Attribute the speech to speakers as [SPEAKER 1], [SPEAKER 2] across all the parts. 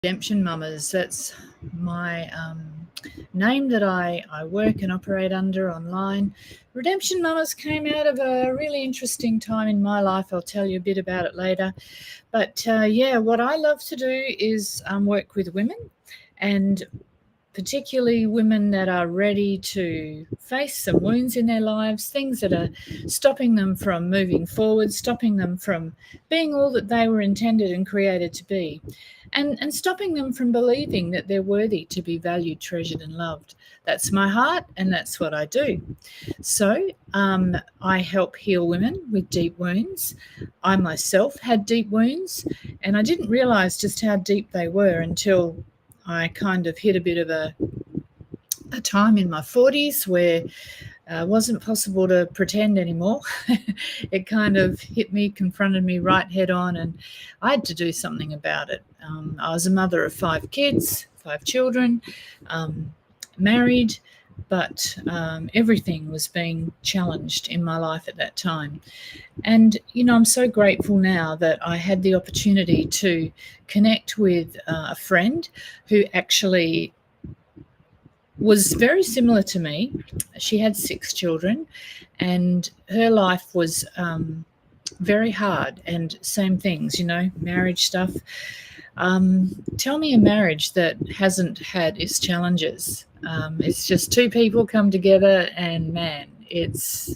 [SPEAKER 1] Redemption Mummas. That's my name that I work and operate under online. Redemption Mummas came out of a really interesting time in my life. I'll tell you a bit about it later. But what I love to do is work with women, and particularly women that are ready to face some wounds in their lives, things that are stopping them from moving forward, stopping them from being all that they were intended and created to be, and stopping them from believing that they're worthy to be valued, treasured, and loved. That's my heart, and that's what I do. So I help heal women with deep wounds. I myself had deep wounds, and I didn't realise just how deep they were until I kind of hit a bit of a time in my 40s where it wasn't possible to pretend anymore. It kind of hit me, confronted me right head on, and I had to do something about it. I was a mother of 5 kids, 5 children, married, but everything was being challenged in my life at that time. And, I'm so grateful now that I had the opportunity to connect with a friend who actually was very similar to me. She had 6 children, and her life was very hard, and same things, marriage stuff. Tell me a marriage that hasn't had its challenges. It's just 2 people come together, and man, it's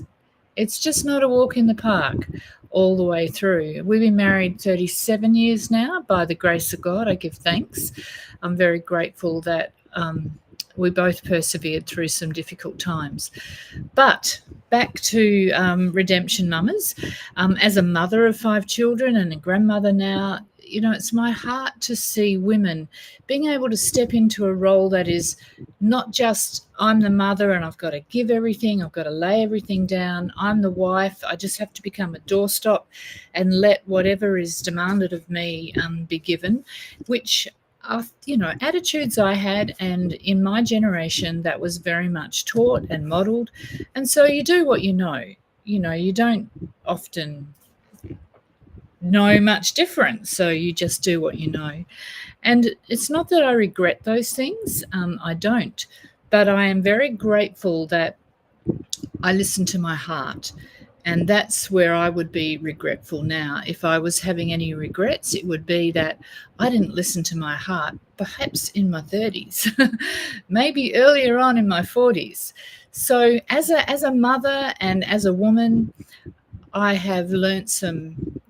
[SPEAKER 1] just not a walk in the park all the way through. We've been married 37 years now, by the grace of God. I give thanks. I'm very grateful that we both persevered through some difficult times. But back to Redemption Mummas. As a mother of 5 children and a grandmother now, it's my heart to see women being able to step into a role that is not just I'm the mother and I've got to give everything, I've got to lay everything down, I'm the wife, I just have to become a doorstop and let whatever is demanded of me be given, which are, attitudes I had, and in my generation that was very much taught and modelled. And so you do what you know. You don't often know much different, so you just do what you know. And it's not that I regret those things, I don't, but I am very grateful that I listened to my heart. And that's where I would be regretful now. If I was having any regrets, it would be that I didn't listen to my heart, perhaps in my 30s, maybe earlier on in my 40s. So as a mother and as a woman, I have learnt some,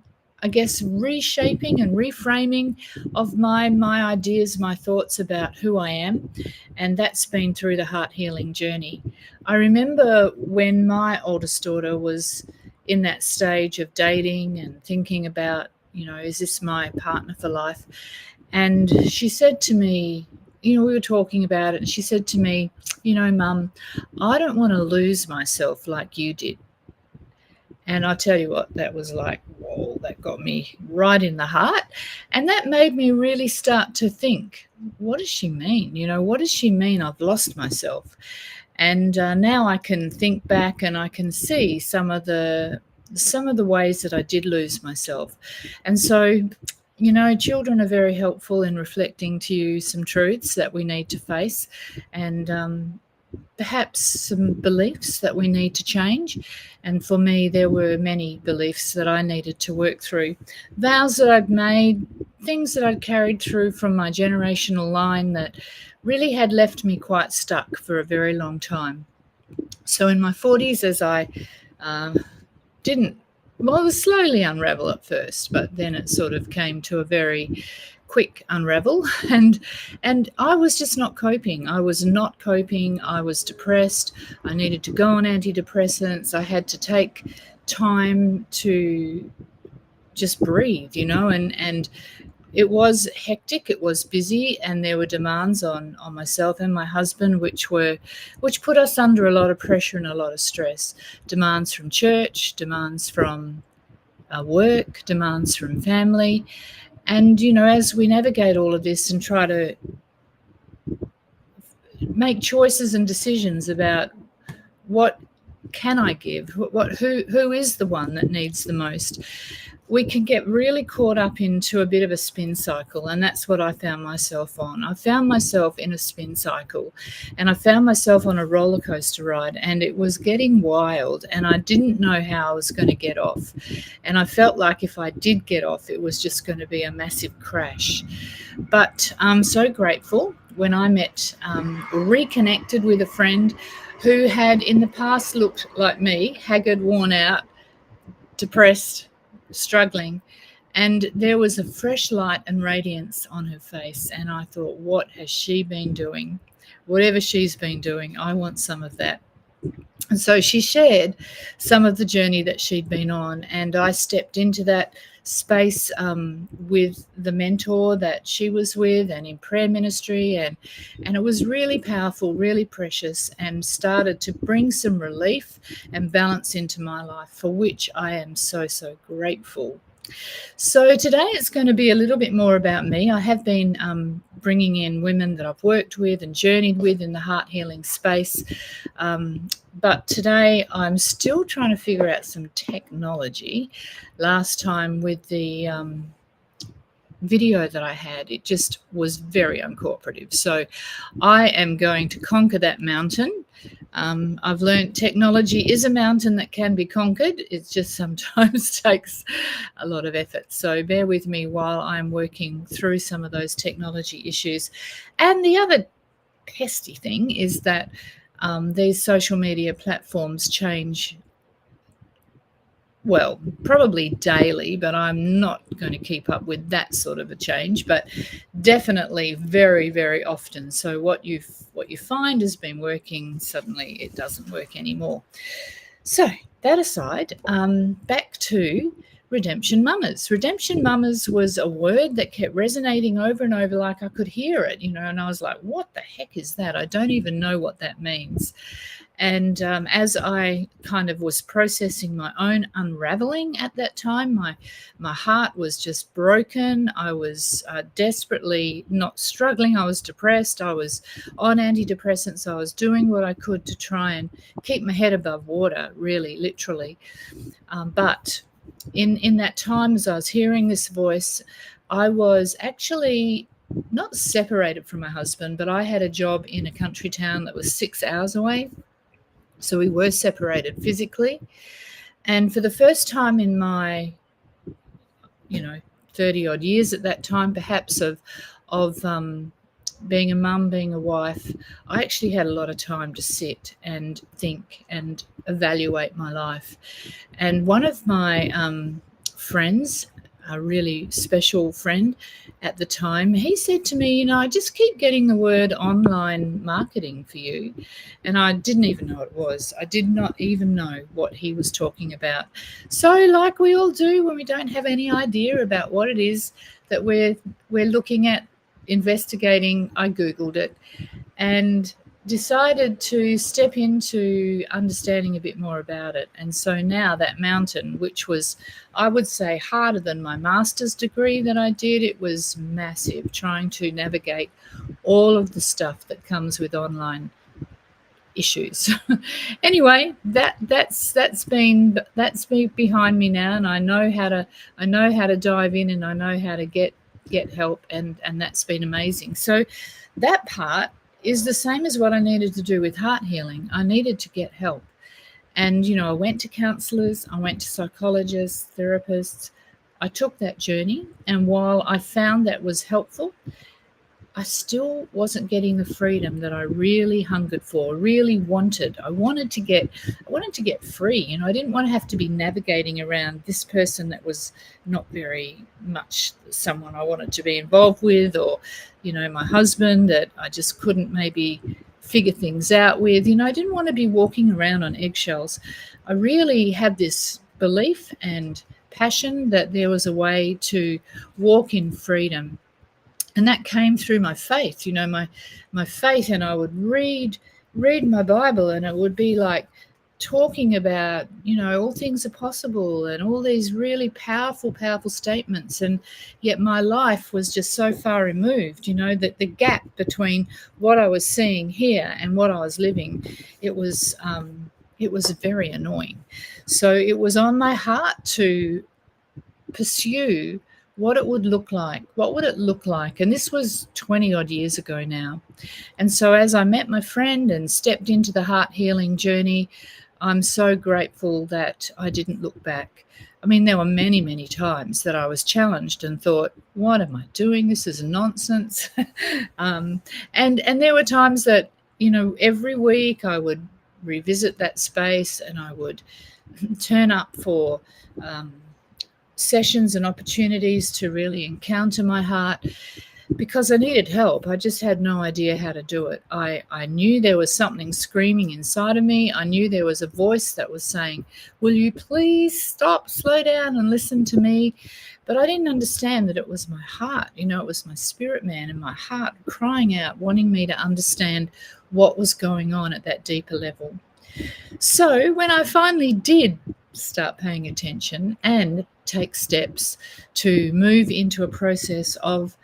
[SPEAKER 1] I guess, reshaping and reframing of my ideas, my thoughts about who I am, and that's been through the heart healing journey. I remember when my oldest daughter was in that stage of dating and thinking about, is this my partner for life? And she said to me, we were talking about it, and she said to me, Mum, I don't want to lose myself like you did. And I tell you what, that was like, whoa, that got me right in the heart. And that made me really start to think, what does she mean? What does she mean I've lost myself? And now I can think back and I can see some of the ways that I did lose myself. And so, children are very helpful in reflecting to you some truths that we need to face, and perhaps some beliefs that we need to change. And for me, there were many beliefs that I needed to work through, vows that I'd made, things that I'd carried through from my generational line that really had left me quite stuck for a very long time. So in my 40s, as I it was slowly unravel at first, but then it sort of came to a very quick unravel, and I was just not coping. I was not coping. I was depressed. I needed to go on antidepressants. I had to take time to just breathe, and it was hectic, it was busy, and there were demands on myself and my husband which put us under a lot of pressure and a lot of stress. Demands from church, demands from work, demands from family. And, as we navigate all of this and try to make choices and decisions about what can I give, who is the one that needs the most, we can get really caught up into a bit of a spin cycle, and that's what I found myself on. I found myself in a spin cycle, and I found myself on a roller coaster ride, and it was getting wild, and I didn't know how I was going to get off. And I felt like if I did get off, it was just going to be a massive crash. But I'm so grateful when I met, reconnected with a friend who had in the past looked like me, haggard, worn out, depressed, struggling, and there was a fresh light and radiance on her face. And I thought, what has she been doing? Whatever she's been doing, I want some of that. And so she shared some of the journey that she'd been on, and I stepped into that space with the mentor that she was with and in prayer ministry, and it was really powerful, really precious, and started to bring some relief and balance into my life, for which I am so grateful. So today it's going to be a little bit more about me. I have been bringing in women that I've worked with and journeyed with in the heart healing space. But today I'm still trying to figure out some technology. Last time with the video that I had, it just was very uncooperative. So I am going to conquer that mountain. I've learned technology is a mountain that can be conquered. It just sometimes takes a lot of effort. So bear with me while I'm working through some of those technology issues. And the other pesty thing is that these social media platforms change, well, probably daily, but I'm not going to keep up with that sort of a change, but definitely very often. So what you find has been working, suddenly it doesn't work anymore. So that aside, back to Redemption Mummas. Redemption Mummas was a word that kept resonating over and over, like I could hear it, and I was like, what the heck is that? I don't even know what that means. And as I kind of was processing my own unraveling at that time, my heart was just broken. I was desperately not struggling. I was depressed. I was on antidepressants. I was doing what I could to try and keep my head above water, really, literally. But in that time, as I was hearing this voice, I was actually not separated from my husband, but I had a job in a country town that was 6 hours away. So we were separated physically. And for the first time in my, 30 odd years at that time, perhaps of being a mum, being a wife, I actually had a lot of time to sit and think and evaluate my life. And one of my friends, a really special friend at the time, he said to me, I just keep getting the word online marketing for you. And I didn't even know what it was. I did not even know what he was talking about. So like we all do when we don't have any idea about what it is that we're looking at, investigating, I Googled it and decided to step into understanding a bit more about it. And so now that mountain, which was, I would say, harder than my master's degree that I did, it was massive, trying to navigate all of the stuff that comes with online issues. Anyway, that's been behind me now, and I know how to dive in, and I know how to get help, and that's been amazing. So that part is the same as what I needed to do with heart healing. I needed to get help. And, I went to counselors, I went to psychologists, therapists. I took that journey. And while I found that was helpful, I still wasn't getting the freedom that I really hungered for, really wanted. I wanted to get free. I didn't want to have to be navigating around this person that was not very much someone I wanted to be involved with, or, my husband that I just couldn't maybe figure things out with. I didn't want to be walking around on eggshells. I really had this belief and passion that there was a way to walk in freedom. And that came through my faith, my faith. And I would read my Bible, and it would be like talking about, all things are possible and all these really powerful statements. And yet my life was just so far removed, that the gap between what I was seeing here and what I was living, it was very annoying. So it was on my heart to pursue what it would look like. What would it look like? And this was 20 odd years ago now. And so as I met my friend and stepped into the heart healing journey, I'm so grateful that I didn't look back. I mean, there were many, many times that I was challenged and thought, what am I doing? This is nonsense. and there were times that, every week I would revisit that space and I would turn up for sessions and opportunities to really encounter my heart, because I needed help. I just had no idea how to do it. I knew there was something screaming inside of me. I knew there was a voice that was saying, will you please stop, slow down and listen to me? But I didn't understand that it was my heart. It was my spirit man and my heart crying out, wanting me to understand what was going on at that deeper level. So when I finally did start paying attention and take steps to move into a process of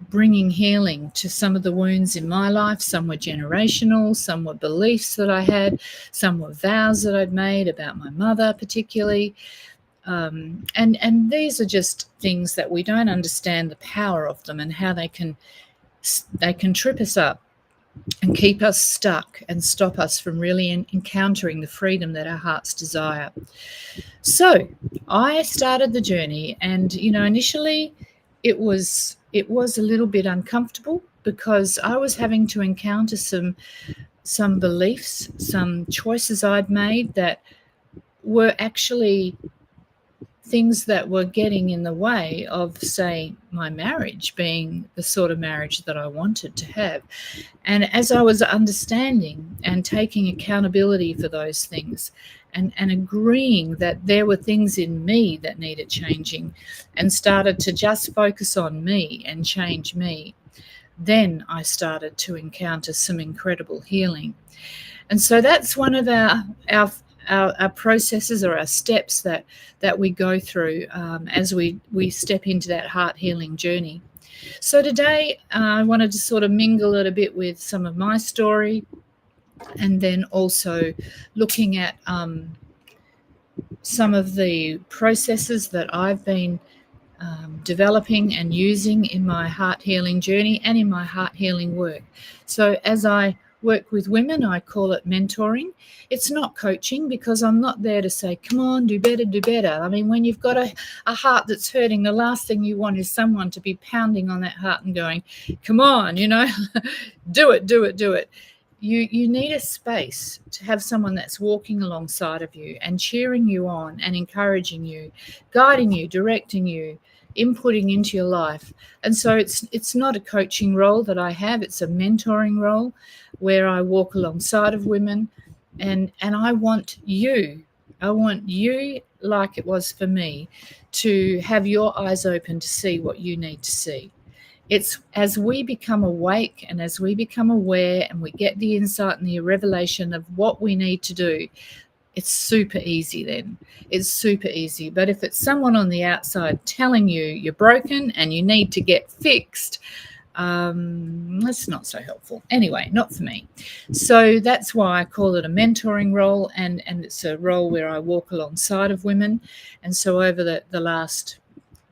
[SPEAKER 1] bringing healing to some of the wounds in my life. Some were generational, some were beliefs that I had, some were vows that I'd made about my mother particularly. And these are just things that we don't understand the power of them and how they can trip us up and keep us stuck and stop us from really encountering the freedom that our hearts desire. So I started the journey, and initially it was a little bit uncomfortable because I was having to encounter some beliefs, some choices I'd made that were actually things that were getting in the way of, say, my marriage being the sort of marriage that I wanted to have. And as I was understanding and taking accountability for those things and agreeing that there were things in me that needed changing and started to just focus on me and change me, then I started to encounter some incredible healing. And so that's one of our processes or our steps that we go through as we step into that heart healing journey. So today I wanted to sort of mingle it a bit with some of my story, and then also looking at some of the processes that I've been developing and using in my heart healing journey and in my heart healing work. So as I work with women, I call it mentoring. It's not coaching, because I'm not there to say, come on, do better, do better. I mean, when you've got a heart that's hurting, the last thing you want is someone to be pounding on that heart and going, come on, do it, do it, do it. You need a space to have someone that's walking alongside of you and cheering you on and encouraging you, guiding you, directing you, inputting into your life. And so it's not a coaching role that I have, it's a mentoring role where I walk alongside of women, and I want you, like it was for me, to have your eyes open to see what you need to see. It's as we become awake and as we become aware and we get the insight and the revelation of what we need to do, it's super easy then. It's super easy. But if it's someone on the outside telling you you're broken and you need to get fixed, that's not so helpful. Anyway, not for me. So that's why I call it a mentoring role, and it's a role where I walk alongside of women. And so over the last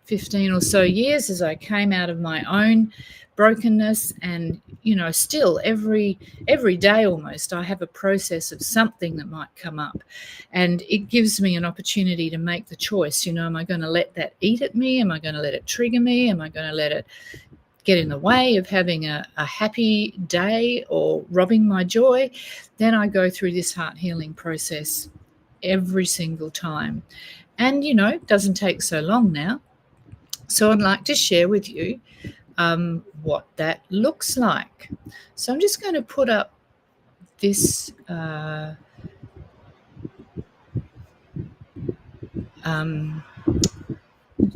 [SPEAKER 1] 15 or so years, as I came out of my own brokenness, and still every day almost I have a process of something that might come up, and it gives me an opportunity to make the choice. Am I going to let that eat at me? Am I going to let it trigger me? Am I going to let it get in the way of having a happy day or robbing my joy? Then I go through this heart healing process every single time, and it doesn't take so long now. So I'd like to share with you what that looks like. So I'm just going to put up this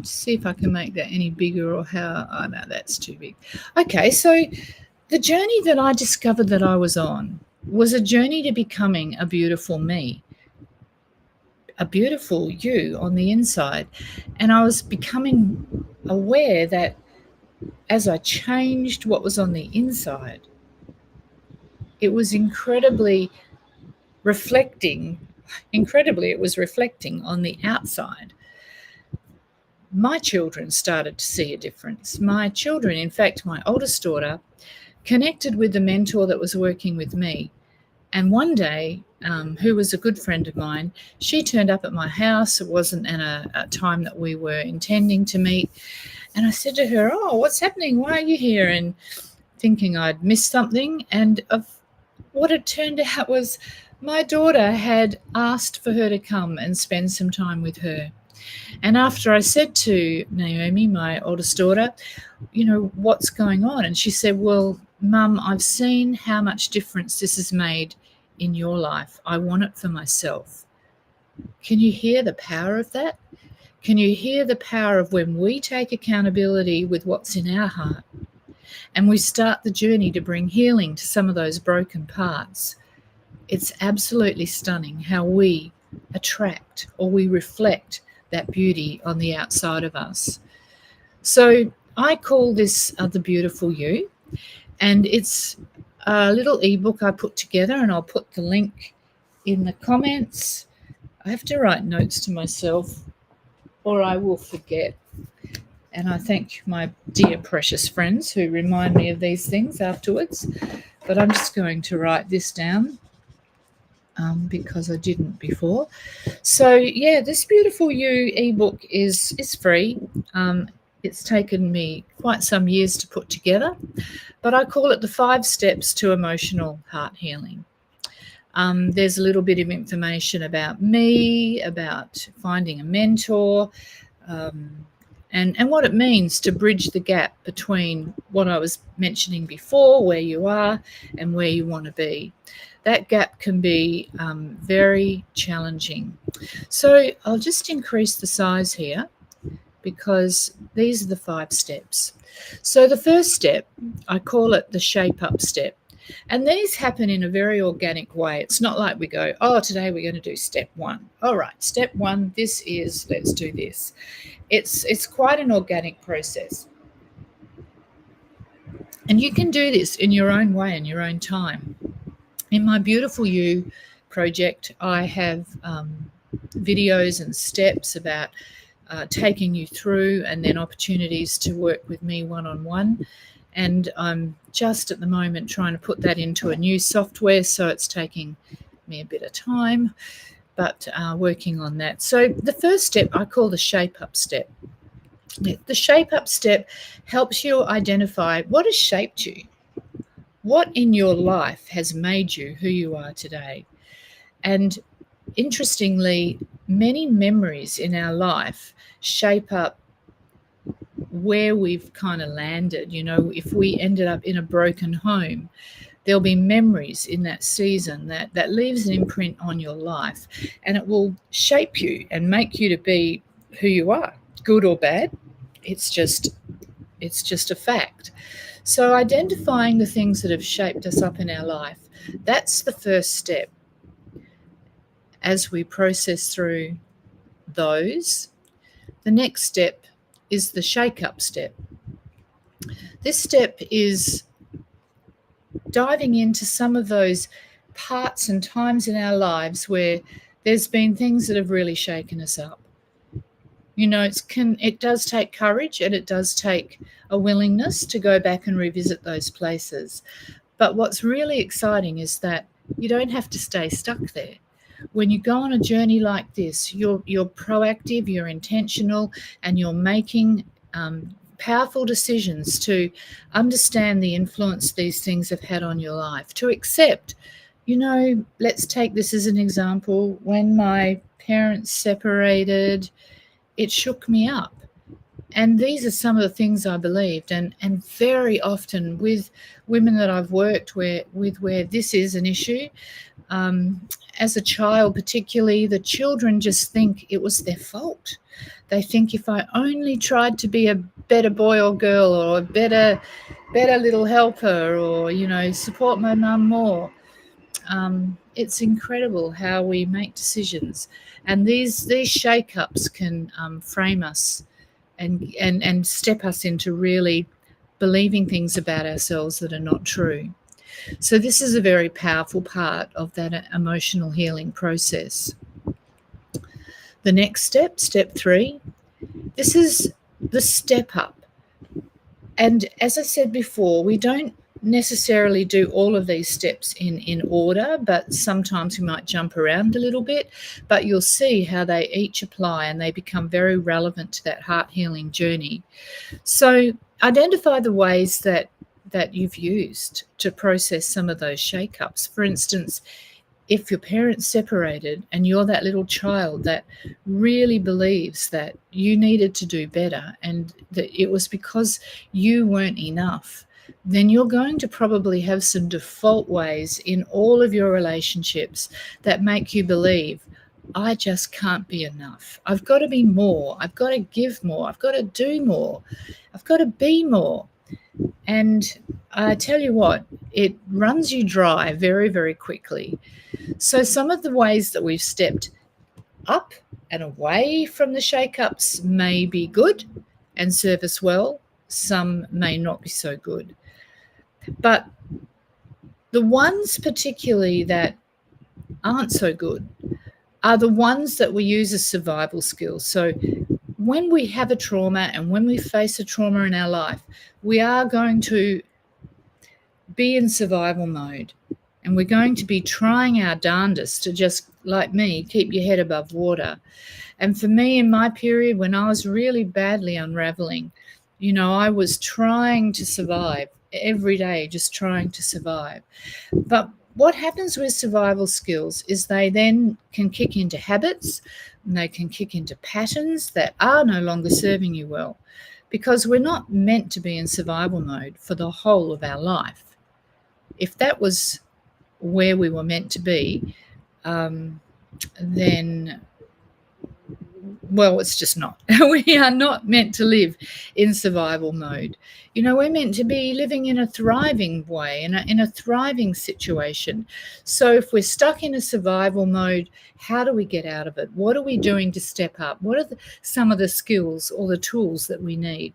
[SPEAKER 1] see if I can make that any bigger, or how. Oh no, that's too big. Okay, so the journey that I discovered that I was on was a journey to becoming a beautiful me, a beautiful you on the inside. And I was becoming aware that as I changed what was on the inside, it was incredibly it was reflecting on the outside. my children started to see a difference. My children, in fact, my oldest daughter, connected with the mentor that was working with me. And one day, who was a good friend of mine, she turned up at my house. It wasn't in a time that we were intending to meet. And I said to her, "Oh, what's happening? Why are you here?" And thinking I'd missed something. And what had turned out was my daughter had asked for her to come and spend some time with her. And after I said to Naomi, my oldest daughter, what's going on? And she said, "Well, Mum, I've seen how much difference this has made in your life. I want it for myself." Can you hear the power of that? Can you hear the power of when we take accountability with what's in our heart and we start the journey to bring healing to some of those broken parts? It's absolutely stunning how we attract or we reflect that beauty on the outside of us. So I call this The Beautiful You, and it's a little ebook I put together, and I'll put the link in the comments. I have to write notes to myself or I will forget. And I thank my dear precious friends who remind me of these things afterwards. But I'm just going to write this down because I didn't before. So yeah, this Beautiful You ebook is free. It's taken me quite some years to put together, but I call it the 5 steps to emotional heart healing. There's a little bit of information about me, about finding a mentor, and what it means to bridge the gap between what I was mentioning before, where you are and where you want to be. That gap can be very challenging. So I'll just increase the size here because these are the 5 steps. So the first step, I call it the shape up step. And these happen in a very organic way. It's not like we go, "Oh, today we're going to do step 1. All right, step 1, this is, let's do this." It's quite an organic process. And you can do this in your own way, in your own time. In my Beautiful You project, I have videos and steps about taking you through, and then opportunities to work with me one-on-one. And I'm just at the moment trying to put that into a new software, so it's taking me a bit of time, but working on that. So the first step I call the shape up step. The shape up step helps you identify what has shaped you. What in your life has made you who you are today? And interestingly, many memories in our life shape up where we've kind of landed. If we ended up in a broken home, there'll be memories in that season that leaves an imprint on your life, and it will shape you and make you to be who you are, good or bad. It's just a fact. So identifying the things that have shaped us up in our life, that's the first step. As we process through those, the next step is the shake-up step. This step is diving into some of those parts and times in our lives where there's been things that have really shaken us up. It does take courage, and it does take a willingness to go back and revisit those places. But what's really exciting is that you don't have to stay stuck there. When you go on a journey like this, you're proactive, you're intentional, and you're making powerful decisions to understand the influence these things have had on your life, to accept, let's take this as an example. When my parents separated, it shook me up. And these are some of the things I believed. And very often with women that I've worked with where this is an issue, as a child particularly, the children just think it was their fault. They think if I only tried to be a better boy or girl, or a better little helper, or, support my mum more. It's incredible how we make decisions. And these shake-ups can frame us and step us into really believing things about ourselves that are not true. So this is a very powerful part of that emotional healing process. The next step, step 3, This is the step up. And as I said before, we don't necessarily do all of these steps in order, but sometimes we might jump around a little bit, but you'll see how they each apply and they become very relevant to that heart healing journey. So identify the ways that you've used to process some of those shake-ups. For instance, if your parents separated and you're that little child that really believes that you needed to do better and that it was because you weren't enough, then you're going to probably have some default ways in all of your relationships that make you believe, I just can't be enough. I've got to be more. I've got to give more. I've got to do more. I've got to be more. And I tell you what, it runs you dry very, very quickly. So some of the ways that we've stepped up and away from the shake-ups may be good and serve us well. Some may not be so good. But the ones particularly that aren't so good are the ones that we use as survival skills. So when we have a trauma and when we face a trauma in our life, we are going to be in survival mode. And we're going to be trying our darndest to, just like me, keep your head above water. And for me, in my period when I was really badly unraveling, I was trying to survive every day, just trying to survive. But what happens with survival skills is they then can kick into habits and they can kick into patterns that are no longer serving you well, because we're not meant to be in survival mode for the whole of our life. If that was where we were meant to be, then, well, it's just not. We are not meant to live in survival mode. We're meant to be living in a thriving way, in a thriving situation. So if we're stuck in a survival mode, how do we get out of it? What are we doing to step up? What are some of the skills or the tools that we need?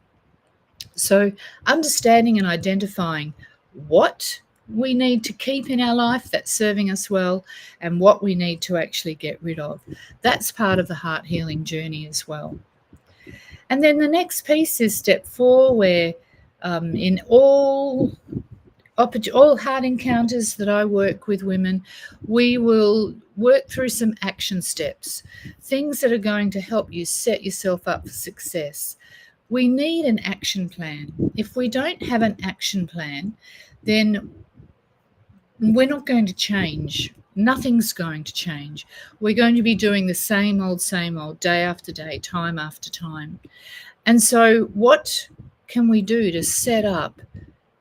[SPEAKER 1] So understanding and identifying what we need to keep in our life that's serving us well and what we need to actually get rid of. That's part of the heart healing journey as well. And then the next piece is step 4, where in all heart encounters that I work with women, we will work through some action steps, things that are going to help you set yourself up for success. We need an action plan. If we don't have an action plan, then we're not going to change. Nothing's going to change. We're going to be doing the same old, day after day, time after time. And so what can we do to set up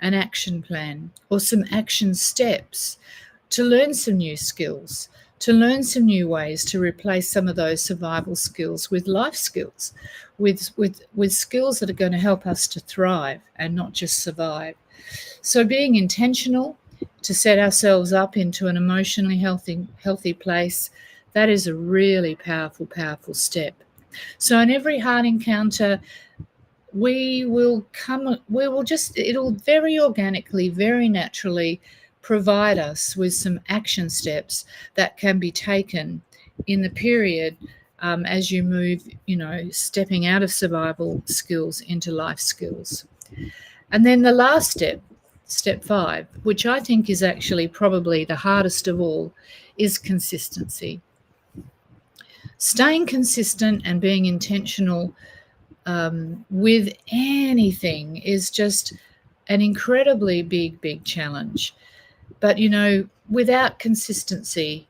[SPEAKER 1] an action plan or some action steps to learn some new skills, to learn some new ways to replace some of those survival skills with life skills, with skills that are going to help us to thrive and not just survive. So being intentional to set ourselves up into an emotionally healthy place, that is a really powerful step. So in every heart encounter, it'll very organically, very naturally provide us with some action steps that can be taken in the period as you move, stepping out of survival skills into life skills. And then the last step 5, which I think is actually probably the hardest of all, is consistency. Staying consistent and being intentional with anything is just an incredibly big challenge. But, without consistency,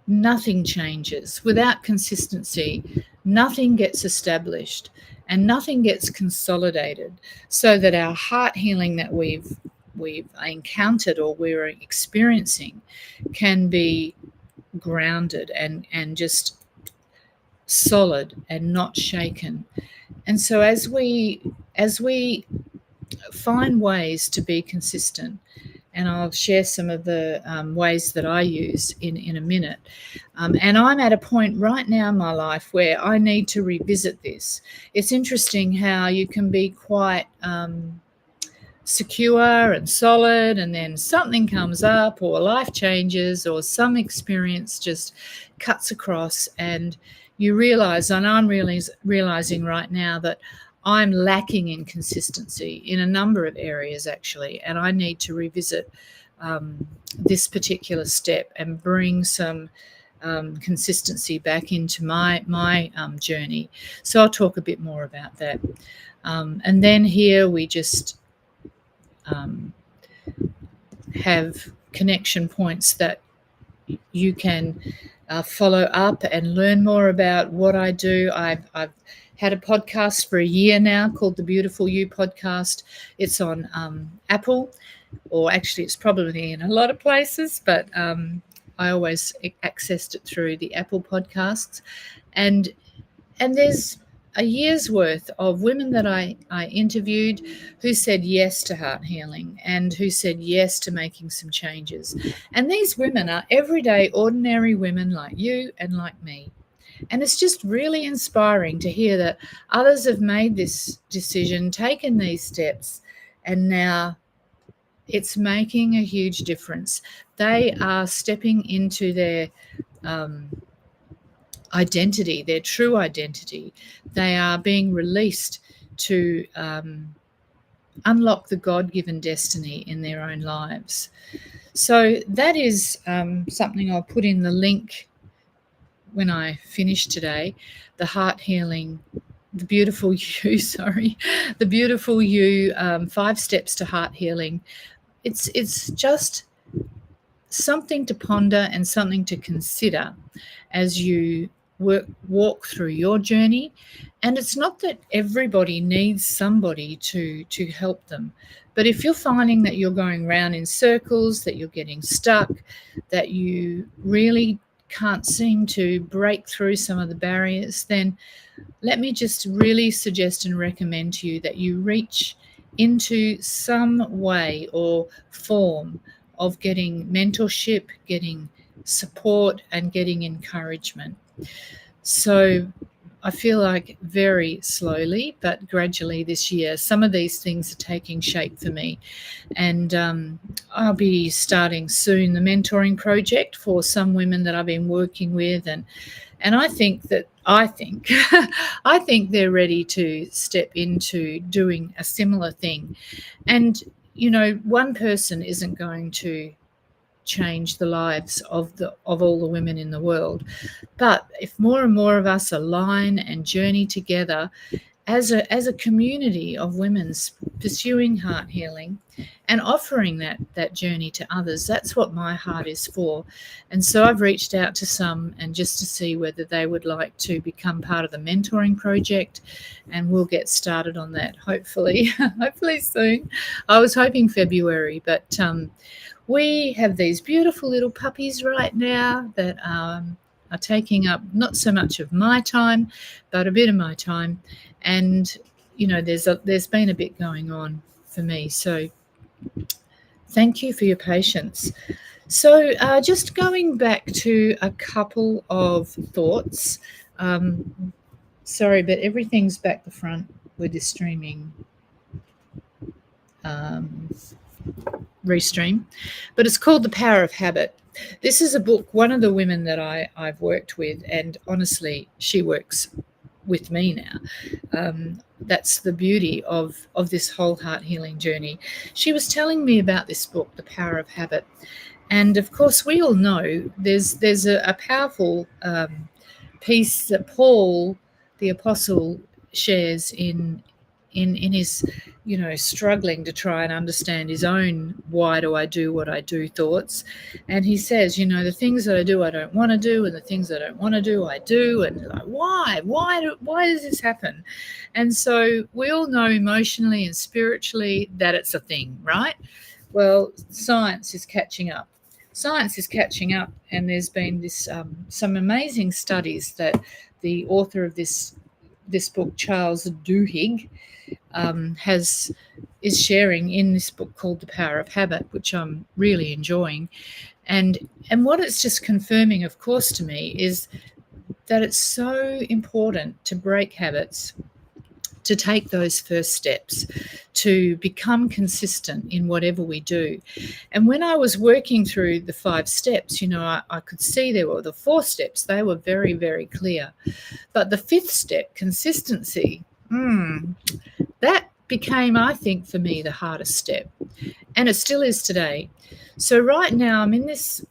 [SPEAKER 1] nothing changes. Without consistency, nothing gets established and nothing gets consolidated, so that our heart healing that we've encountered or we're experiencing can be grounded and just solid and not shaken. And so as we find ways to be consistent, and I'll share some of the ways that I use in a minute. And I'm at a point right now in my life where I need to revisit this. It's interesting how you can be quite secure and solid, and then something comes up or life changes or some experience just cuts across and you realize, and I'm really realizing right now, that I'm lacking in consistency in a number of areas actually, and I need to revisit this particular step and bring some consistency back into my journey. So I'll talk a bit more about that. And then here we just have connection points that you can follow up and learn more about what I do. I've had a podcast for a year now called the Beautiful You podcast. It's on Apple, or actually it's probably in a lot of places, but I always accessed it through the Apple podcasts. And there's a year's worth of women that I interviewed who said yes to heart healing and who said yes to making some changes. And these women are everyday, ordinary women like you and like me. And it's just really inspiring to hear that others have made this decision, taken these steps, and now it's making a huge difference. They are stepping into their identity, their true identity. They are being released to unlock the God-given destiny in their own lives. So that is something I'll put in the link when I finish today, the heart healing, the beautiful you, the beautiful you, 5 steps to heart healing. It's just something to ponder and something to consider as you walk through your journey. And it's not that everybody needs somebody to help them, but if you're finding that you're going round in circles, that you're getting stuck, that you really can't seem to break through some of the barriers, then let me just really suggest and recommend to you that you reach into some way or form of getting mentorship, getting support, and getting encouragement. So I feel like very slowly but gradually this year, some of these things are taking shape for me. And I'll be starting soon the mentoring project for some women that I've been working with. And I think I think they're ready to step into doing a similar thing. And, you know, one person isn't going to change the lives of all the women in the world. But if more and more of us align and journey together as a community of women pursuing heart healing and offering that journey to others, that's what my heart is for. And so I've reached out to some, and just to see whether they would like to become part of the mentoring project, and we'll get started on that hopefully soon. I was hoping February, but we have these beautiful little puppies right now that are taking up not so much of my time, but a bit of my time. And, you know, there's been a bit going on for me. So thank you for your patience. So just going back to a couple of thoughts. Sorry, but everything's back the front with this streaming restream. But it's called The Power of Habit. This is a book, one of the women that I've worked with, and honestly, she works with me now. That's the beauty of this whole heart healing journey. She was telling me about this book, The Power of Habit. And of course, we all know there's a powerful piece that Paul, the apostle, shares in his, you know, struggling to try and understand his own why do I do what I do thoughts. And he says, you know, the things that I do I don't want to do, and the things I don't want to do I do. And like, why does this happen? And so we all know emotionally and spiritually that it's a thing, right? Well, science is catching up. And there's been this some amazing studies that the author of this book, Charles Duhigg, is sharing in this book called The Power of Habit, which I'm really enjoying. And what it's just confirming, of course, to me is that it's so important to break habits, to take those first steps, to become consistent in whatever we do. And when I was working through the 5 steps, I could see there were the 4 steps, they were very, very clear. But the 5th step, consistency, that became, I think, for me, the hardest step. And it still is today. So right now I'm in this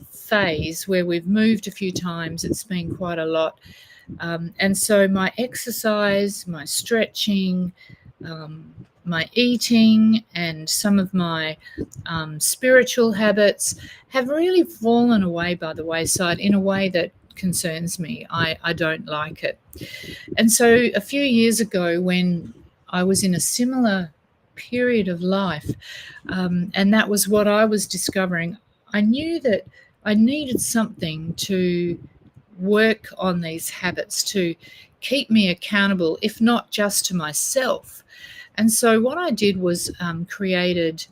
[SPEAKER 1] phase where we've moved a few times. It's been quite a lot. And so my exercise, my stretching, my eating, and some of my spiritual habits have really fallen away by the wayside in a way that concerns me. I don't like it. And so a few years ago, when I was in a similar period of life, and that was what I was discovering, I knew that I needed something to work on these habits to keep me accountable, if not just to myself. And so what I did was created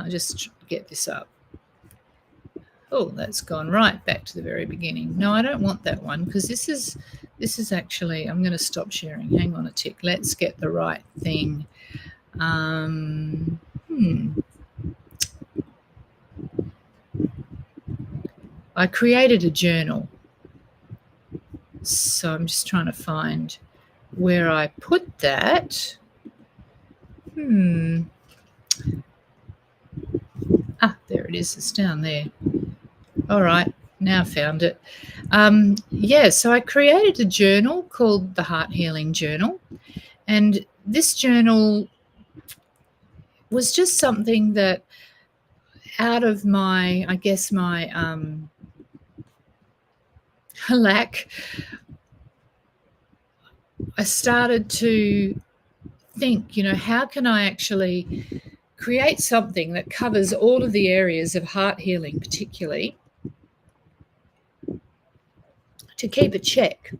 [SPEAKER 1] just get this up. Oh, that's gone right back to the very beginning. No, I don't want that one, because this is actually, I'm going to stop sharing. Hang on a tick. Let's get the right thing. I created a journal. So I'm just trying to find where I put that. There it is. It's down there. All right. Now I found it. So I created a journal called the Heart Healing Journal. And this journal was just something that, out of my, I guess, my lack, I started to think, how can I actually create something that covers all of the areas of heart healing, particularly, to keep a check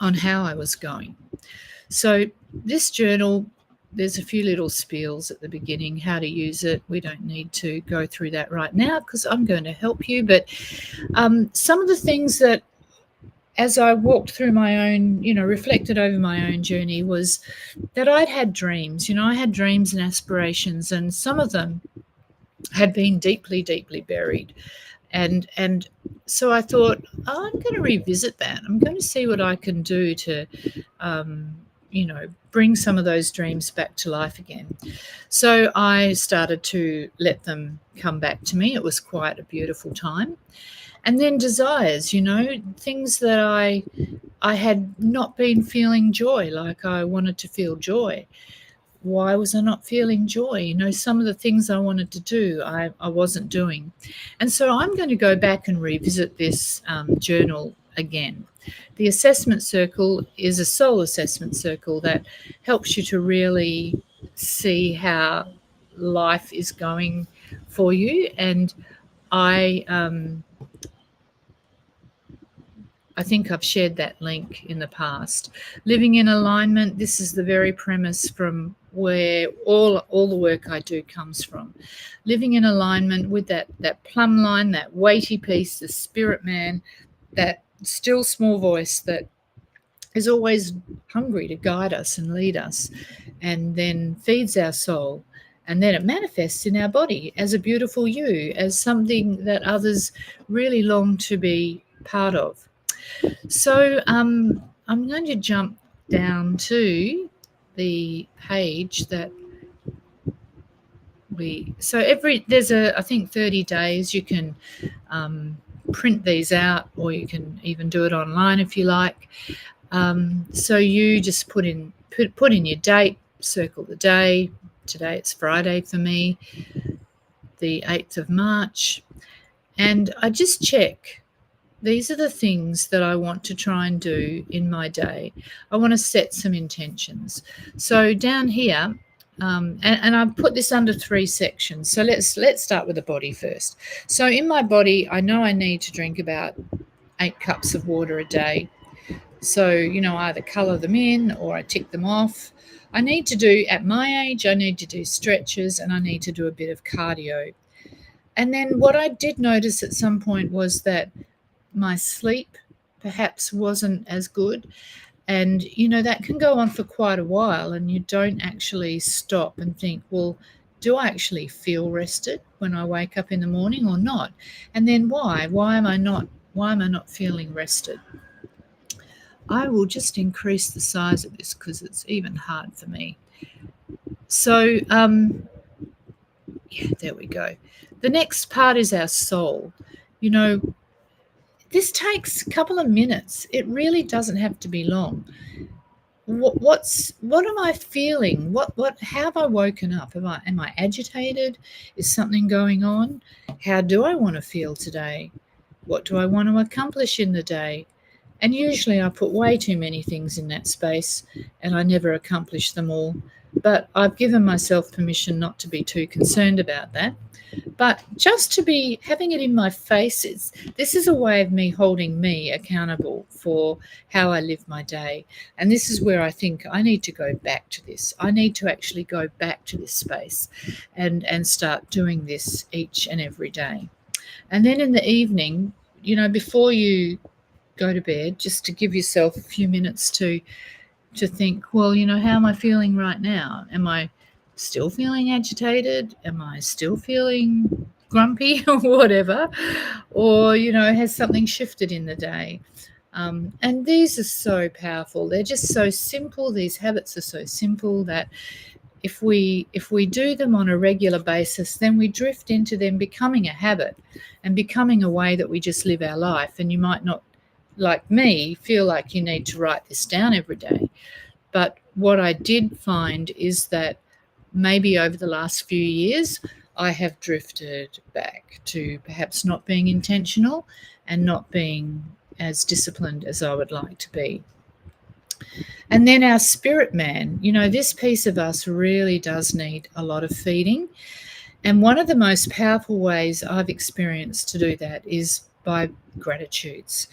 [SPEAKER 1] on how I was going. So this journal, there's a few little spiels at the beginning, how to use it. We don't need to go through that right now because I'm going to help you. But some of the things that, as I walked through my own, reflected over my own journey, was that I'd had dreams. I had dreams and aspirations, and some of them had been deeply, deeply buried. And so I thought, I'm going to revisit that. I'm going to see what I can do to, bring some of those dreams back to life again. So I started to let them come back to me. It was quite a beautiful time. And then desires, things that I had not been feeling joy, like I wanted to feel joy. Why was I not feeling joy? Some of the things I wanted to do, I wasn't doing. And so I'm going to go back and revisit this journal again. The assessment circle is a soul assessment circle that helps you to really see how life is going for you. And I think I've shared that link in the past. Living in alignment, this is the very premise from where all the work I do comes from. Living in alignment with that plumb line, that weighty piece, the spirit man, that still small voice that is always hungry to guide us and lead us, and then feeds our soul. And then it manifests in our body as a beautiful you, as something that others really long to be part of. So I'm going to jump down to the page that there's I think 30 days you can print these out, or you can even do it online if you like. So you just put in your date, circle the day. Today it's Friday for me, the 8th of March. And I just check. These are the things that I want to try and do in my day. I want to set some intentions. So down here, and I've put this under 3 sections. So let's start with the body first. So in my body, I know I need to drink about 8 cups of water a day. So, either colour them in or I tick them off. I need to do, at my age, I need to do stretches, and I need to do a bit of cardio. And then what I did notice at some point was that my sleep perhaps wasn't as good. And, that can go on for quite a while, and you don't actually stop and think, well, do I actually feel rested when I wake up in the morning or not? And then why? Why am I not feeling rested? I will just increase the size of this because it's even hard for me. So, yeah, there we go. The next part is our soul. This takes a couple of minutes. It really doesn't have to be long. What am I feeling? How have I woken up? Am I agitated? Is something going on? How do I want to feel today? What do I want to accomplish in the day? And usually I put way too many things in that space and I never accomplish them all. But I've given myself permission not to be too concerned about that. But just to be having it in my face, this is a way of me holding me accountable for how I live my day. And this is where I think I need to go back to this. I need to actually go back to this space and start doing this each and every day. And then in the evening, before you go to bed, just to give yourself a few minutes to think, well, how am I feeling right now? Am I still feeling agitated? Am I still feeling grumpy or whatever? Or, has something shifted in the day? And these are so powerful. They're just so simple. These habits are so simple that if we do them on a regular basis, then we drift into them becoming a habit and becoming a way that we just live our life. And you might not, like me, feel like you need to write this down every day. But what I did find is that maybe over the last few years, I have drifted back to perhaps not being intentional and not being as disciplined as I would like to be. And then our spirit man, this piece of us really does need a lot of feeding. And one of the most powerful ways I've experienced to do that is by gratitudes.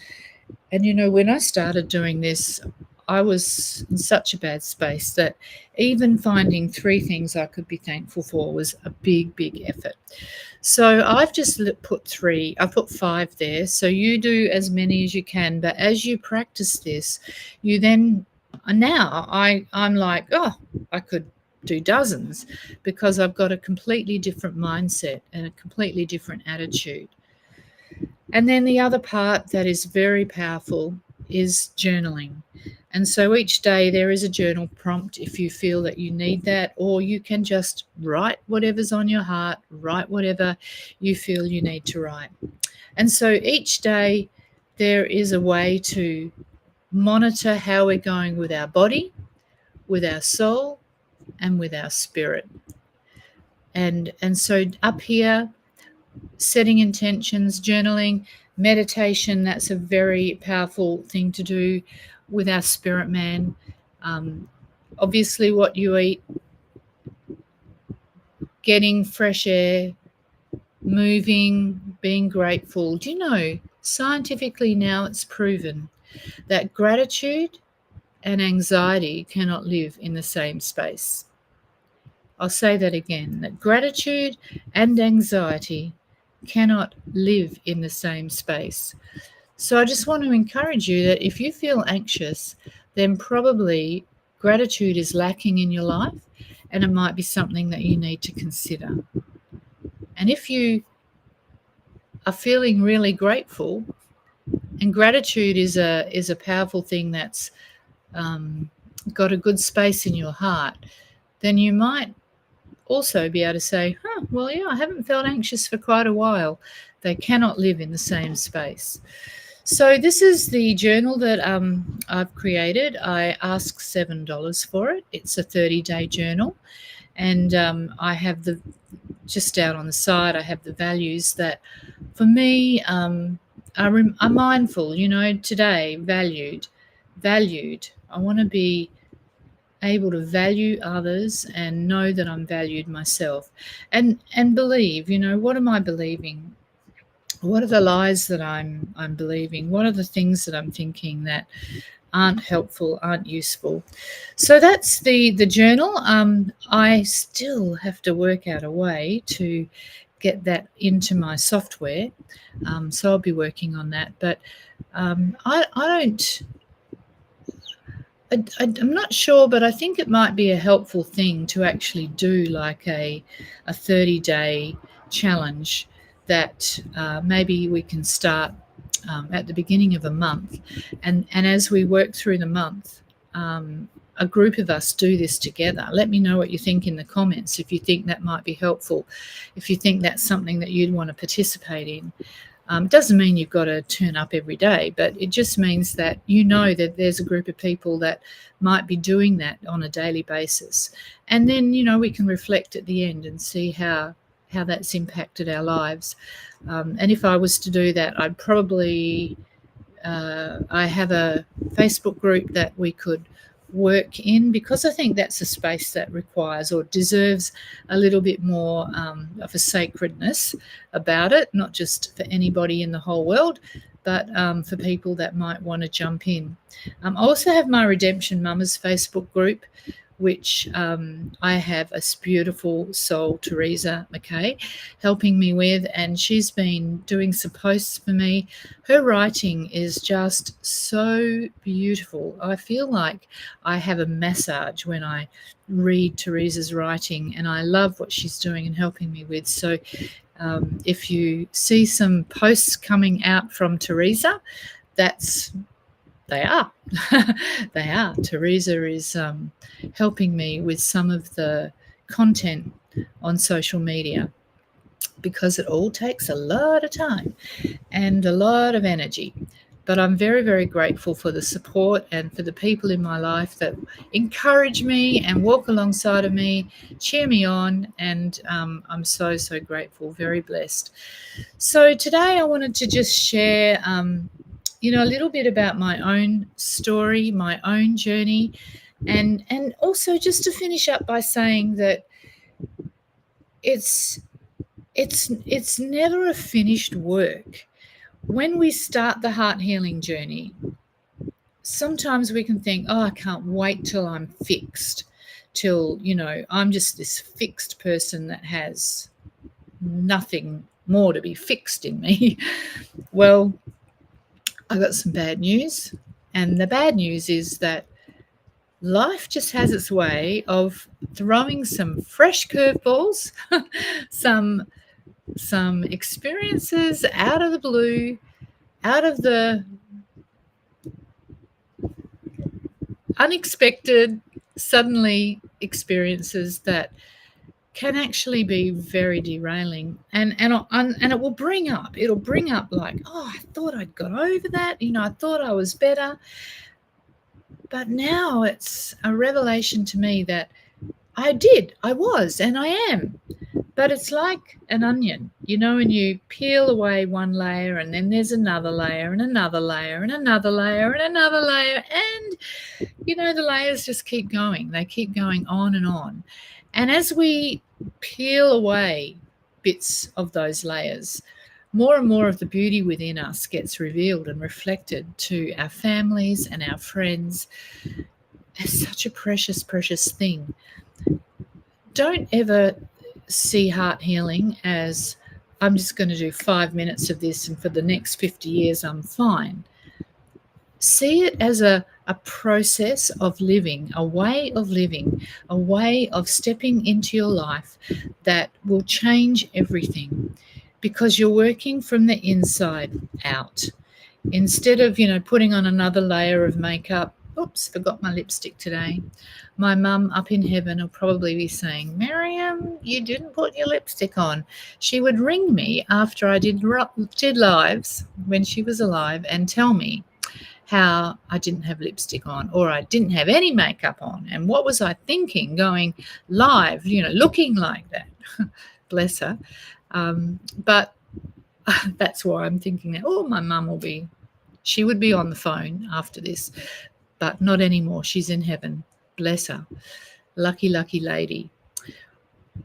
[SPEAKER 1] And, when I started doing this, I was in such a bad space that even finding 3 things I could be thankful for was a big, big effort. So I've just put 3. I put 5 there. So you do as many as you can. But as you practice this, you then, now I'm like, oh, I could do dozens because I've got a completely different mindset and a completely different attitude. And then the other part that is very powerful is journaling. And so each day there is a journal prompt if you feel that you need that, or you can just write whatever's on your heart, write whatever you feel you need to write. And so each day there is a way to monitor how we're going with our body, with our soul, and with our spirit. And so up here, setting intentions, journaling, meditation, that's a very powerful thing to do with our spirit man. Obviously what you eat, getting fresh air, moving, being grateful. Do you know, scientifically now it's proven that gratitude and anxiety cannot live in the same space. I'll say that again, that gratitude and anxiety cannot live in the same space. So I just want to encourage you that if you feel anxious, then probably gratitude is lacking in your life, and it might be something that you need to consider. And if you are feeling really grateful, and gratitude is a powerful thing that's got a good space in your heart, then you might also be able to say, well, yeah, I haven't felt anxious for quite a while. They cannot live in the same space. So this is the journal that I've created. I ask $7 for it. It's a 30-day journal. And I have just out on the side, I have the values that for me are mindful, today, valued. I want to be able to value others and know that I'm valued myself, and believe, what am I believing? What are the lies that I'm believing? What are the things that I'm thinking that aren't helpful, aren't useful? So that's the journal. I still have to work out a way to get that into my software. So I'll be working on that. But I don't. I'm not sure, but I think it might be a helpful thing to actually do like a 30-day challenge that maybe we can start at the beginning of a month. And as we work through the month, a group of us do this together. Let me know what you think in the comments if you think that might be helpful, if you think that's something that you'd want to participate in. It doesn't mean you've got to turn up every day, but it just means that you know that there's a group of people that might be doing that on a daily basis. And then, we can reflect at the end and see how that's impacted our lives. And if I was to do that, I'd probably, I have a Facebook group that we could work in, because I think that's a space that requires or deserves a little bit more of a sacredness about it, not just for anybody in the whole world, but for people that might want to jump in. I also have my Redemption Mamas Facebook group, which I have a beautiful soul, Teresa McKay, helping me with, and she's been doing some posts for me. Her writing is just so beautiful. I feel like I have a massage when I read Teresa's writing, and I love what she's doing and helping me with. So if you see some posts coming out from Teresa, they are. They are. Teresa is helping me with some of the content on social media, because it all takes a lot of time and a lot of energy. But I'm very, very grateful for the support and for the people in my life that encourage me and walk alongside of me, cheer me on, and I'm so, so grateful, very blessed. So today I wanted to just share a little bit about my own story, my own journey, and also just to finish up by saying that it's never a finished work. When we start the heart healing journey, sometimes we can think, oh, I can't wait till I'm fixed, till, I'm just this fixed person that has nothing more to be fixed in me. Well, I got some bad news, and the bad news is that life just has its way of throwing some fresh curveballs, some experiences out of the blue, out of the unexpected, suddenly experiences that can actually be very derailing, and it will bring up like, oh, I thought I'd got over that, I thought I was better, but now it's a revelation to me that I was, and I am. But it's like an onion, and you peel away one layer, and then there's another layer and another layer and another layer and another layer, and the layers just keep going. They keep going on and on. And as we peel away bits of those layers, more and more of the beauty within us gets revealed and reflected to our families and our friends. It's such a precious, precious thing. Don't ever see heart healing as, I'm just going to do 5 minutes of this and for the next 50 years I'm fine. See it as a process of living, a way of living, a way of stepping into your life that will change everything, because you're working from the inside out. Instead of, putting on another layer of makeup. Oops, forgot my lipstick today. My mum up in heaven will probably be saying, Miriam, you didn't put your lipstick on. She would ring me after I did lives when she was alive and tell me how I didn't have lipstick on, or I didn't have any makeup on, and what was I thinking going live, looking like that. Bless her. But that's why I'm thinking that, my mum she would be on the phone after this, but not anymore. She's in heaven. Bless her. Lucky, lucky lady.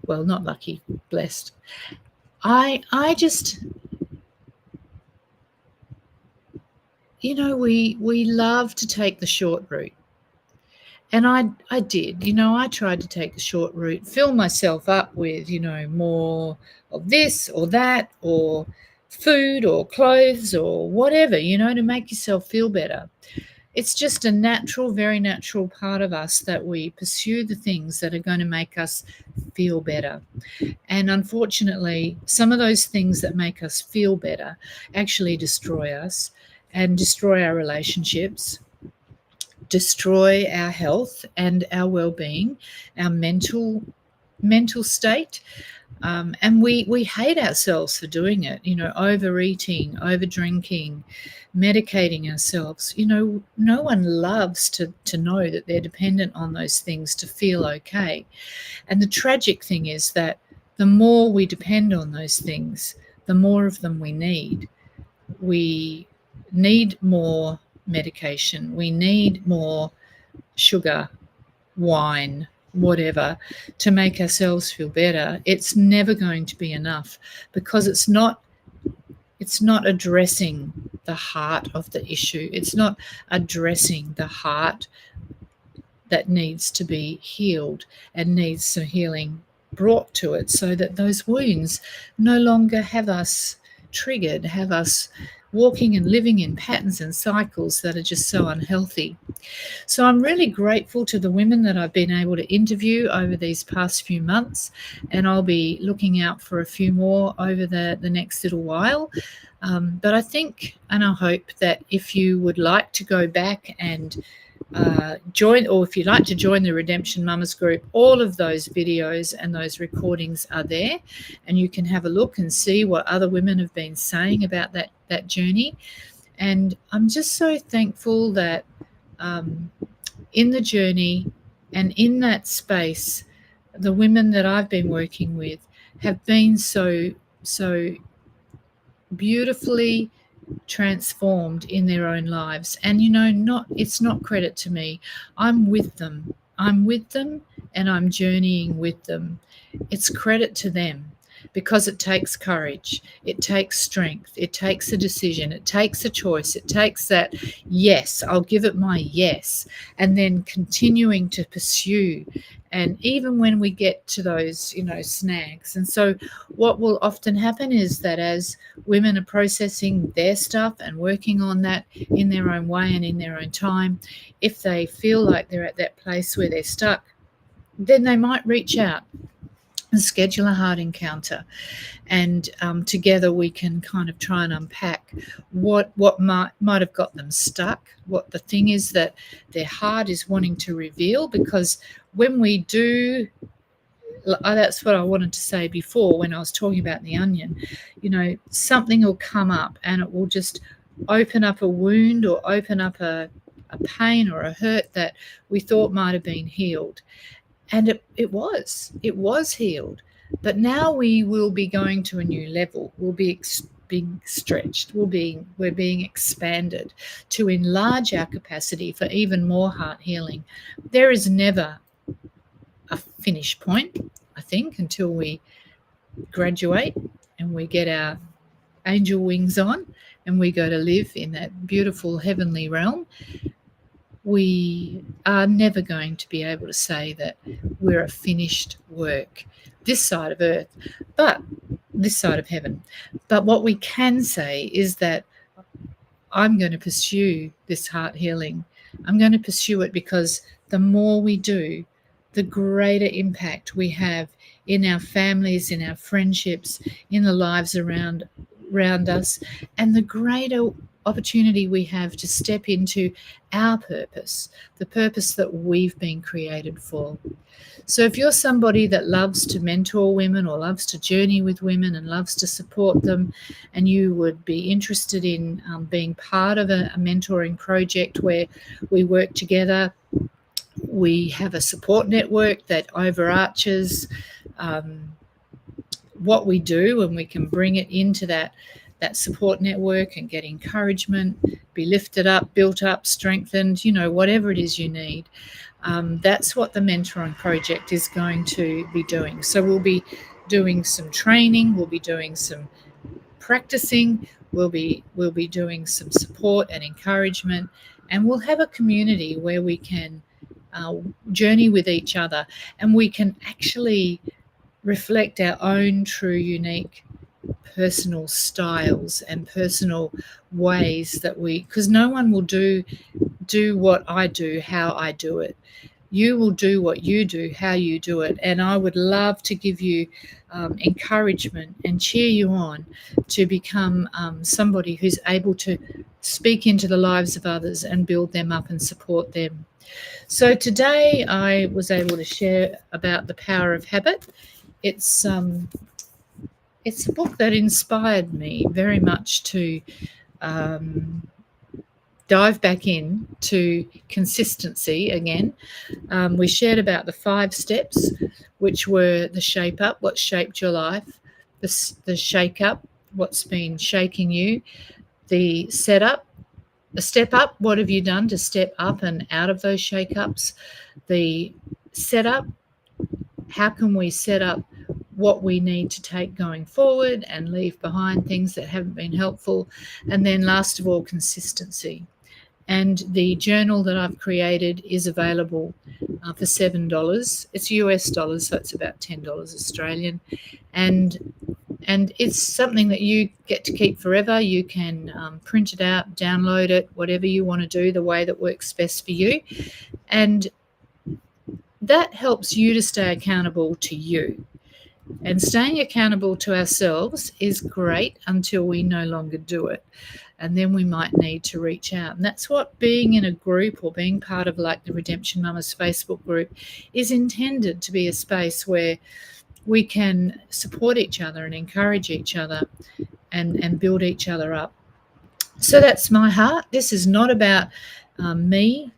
[SPEAKER 1] Well, not lucky, blessed. I just, we love to take the short route. And I did, I tried to take the short route, fill myself up with, more of this or that, or food or clothes or whatever, to make yourself feel better. It's just a natural, very natural part of us that we pursue the things that are going to make us feel better. And unfortunately, some of those things that make us feel better actually destroy us and destroy our relationships, destroy our health and our well-being, our mental state. And we hate ourselves for doing it, overeating, over drinking, medicating ourselves. No one loves to know that they're dependent on those things to feel okay. And the tragic thing is that the more we depend on those things, the more of them we need. We need more medication. We need more sugar, wine, whatever, to make ourselves feel better. It's never going to be enough, because it's not addressing the heart of the issue. It's not addressing the heart that needs to be healed and needs some healing brought to it, so that those wounds no longer have us triggered, have us walking and living in patterns and cycles that are just so unhealthy. So I'm really grateful to the women that I've been able to interview over these past few months, and I'll be looking out for a few more over the next little while. But I think, and I hope, that if you would like to go back and join, or if you'd like to join the Redemption Mamas group, all of those videos and those recordings are there, and you can have a look and see what other women have been saying about that journey. And I'm just so thankful that in the journey and in that space, the women that I've been working with have been so beautifully transformed in their own lives. And it's not credit to me. I'm with them and I'm journeying with them. It's credit to them, because it takes courage, it takes strength, it takes a decision, it takes a choice, it takes that yes, I'll give it my yes, and then continuing to pursue. And even when we get to those snags. And so what will often happen is that as women are processing their stuff and working on that in their own way and in their own time, if they feel like they're at that place where they're stuck, then they might reach out and schedule a heart encounter, and together we can kind of try and unpack what might have got them stuck, what the thing is that their heart is wanting to reveal. Because when we do, that's what I wanted to say before when I was talking about the onion, something will come up and it will just open up a wound or open up a pain or a hurt that we thought might have been healed. And it was healed. But now we will be going to a new level. We'll be being stretched. We're being expanded to enlarge our capacity for even more heart healing. There is never a finish point, I think, until we graduate and we get our angel wings on and we go to live in that beautiful heavenly realm. We are never going to be able to say that we're a finished work this side of earth, but this side of heaven. But what we can say is that I'm going to pursue this heart healing. I'm going to pursue it, because the more we do, the greater impact we have in our families, in our friendships, in the lives around us, and the greater opportunity we have to step into our purpose, the purpose that we've been created for. So if you're somebody that loves to mentor women or loves to journey with women and loves to support them, and you would be interested in being part of a mentoring project where we work together, we have a support network that overarches what we do, and we can bring it into that support network and get encouragement, be lifted up, built up, strengthened, whatever it is you need. That's what the mentoring project is going to be doing. So we'll be doing some training, we'll be doing some practicing, we'll be doing some support and encouragement, and we'll have a community where we can journey with each other, and we can actually reflect our own true, unique personal styles and personal ways that because no one will do what I do, how I do it. You will do what you do, how you do it. And I would love to give you encouragement and cheer you on to become somebody who's able to speak into the lives of others and build them up and support them. So today I was able to share about the power of habit. It's a book that inspired me very much to dive back in to consistency again. We shared about the 5 steps, which were the shape up, what shaped your life, the shake up, what's been shaking you, the set up, the step up, what have you done to step up and out of those shake ups, the set up, how can we set up what we need to take going forward and leave behind things that haven't been helpful, and then last of all, consistency. And the journal that I've created is available for $7. It's US dollars, so it's about $10 Australian. And it's something that you get to keep forever. You can print it out, download it, whatever you want to do, the way that works best for you. And that helps you to stay accountable to you. And staying accountable to ourselves is great until we no longer do it. And then we might need to reach out. And that's what being in a group or being part of like the Redemption Mummas Facebook group is intended to be, a space where we can support each other and encourage each other and build each other up. So that's my heart. This is not about me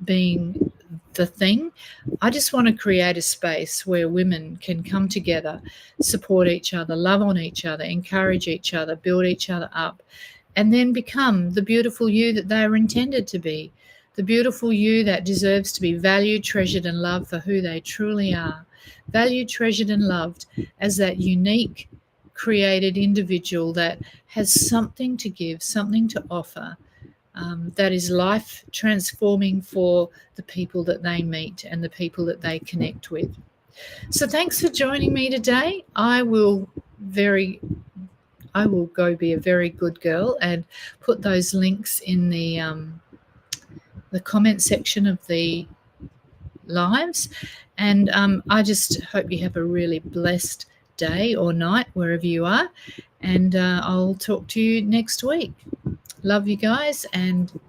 [SPEAKER 1] being the thing. I just want to create a space where women can come together, support each other, love on each other, encourage each other, build each other up, and then become the beautiful you that they are intended to be, the beautiful you that deserves to be valued, treasured, and loved for who they truly are. Valued, treasured, and loved as that unique, created individual that has something to give, something to offer, that is life transforming for the people that they meet and the people that they connect with. So thanks for joining me today. I will go be a very good girl and put those links in the comment section of the lives. And I just hope you have a really blessed day or night wherever you are. And I'll talk to you next week. Love you guys, and